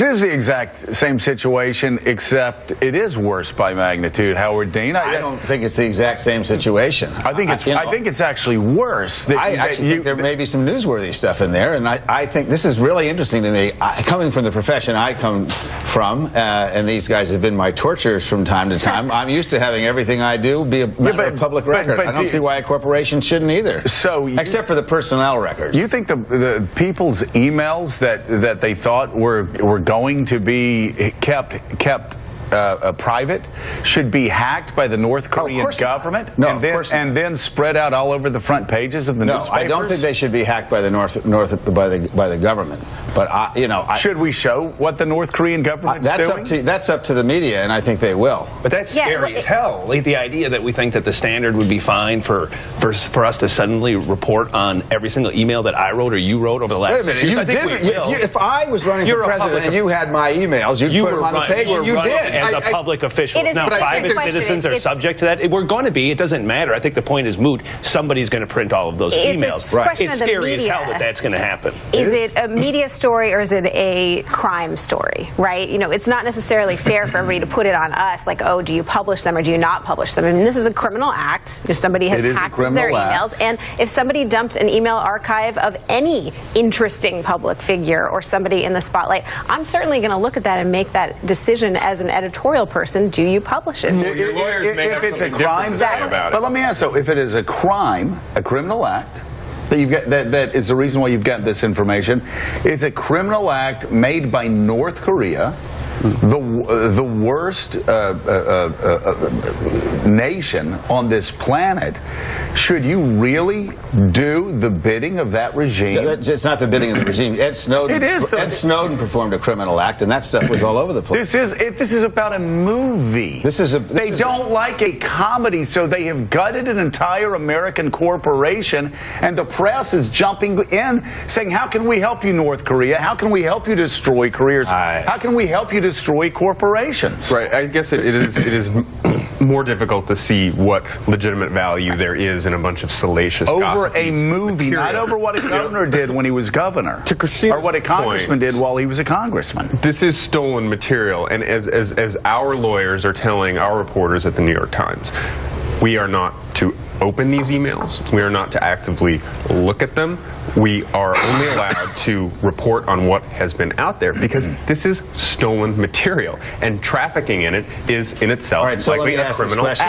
This is the exact same situation, except it is worse by magnitude, Howard Dean. I don't think it's the exact same situation. I think it's actually worse. I actually think there may be some newsworthy stuff in there, and I think this is really interesting to me. Coming from the profession I come from, and these guys have been my torturers from time to time, I'm used to having everything I do be a matter of public record. I don't see why a corporation shouldn't either. So, except for the personnel records. You think the people's emails that they thought were going to be kept private should be hacked by the North Korean government and then spread out all over the front pages of the newspapers? No, I don't think they should be hacked by the by the government. But should we show what the North Korean government's doing? That's up to the media, and I think they will. But that's scary as hell. Like the idea that we think that the Standard would be fine for us to suddenly report on every single email that I wrote or you wrote over the last 6 years. If I was running for president and you had my emails, you'd put them on the page, and you did. As a public official. Now, private citizens are subject to that. We're going to be. It doesn't matter. I think the point is moot. Somebody's going to print all of those emails. It's scary as hell that that's going to happen. Is it a media story or is it a crime story, right? You know, it's not necessarily fair for everybody to put it on us, like, oh, do you publish them or do you not publish them? I mean, this is a criminal act. If somebody has hacked their emails, and if somebody dumped an email archive of any interesting public figure or somebody in the spotlight, I'm certainly going to look at that and make that decision as an editorial person. Do you publish it? Well, your lawyers may have something different to say about it. But let me ask, so if it is a crime, a criminal act, that is the reason why you've got this information, is a criminal act made by North Korea, the worst nation on this planet. Should you really do the bidding of that regime? It's not the bidding of the regime. Ed Snowden. Ed Snowden performed a criminal act, and that stuff was all over the place. This is about a movie. They don't like a comedy, so they have gutted an entire American corporation, and the press is jumping in, saying, "How can we help you, North Korea? How can we help you destroy careers? How can we help you destroy corporations?" Right. I guess it is more difficult to see what legitimate value there is in a bunch of salacious over a movie, not over what a governor did when he was governor, or what a congressman did while he was a congressman. This is stolen material, and as our lawyers are telling our reporters at the New York Times, we are not to open these emails. We are not to actively look at them. We are only allowed to report on what has been out there because this is stolen material, and trafficking in it is in itself likely a criminal act.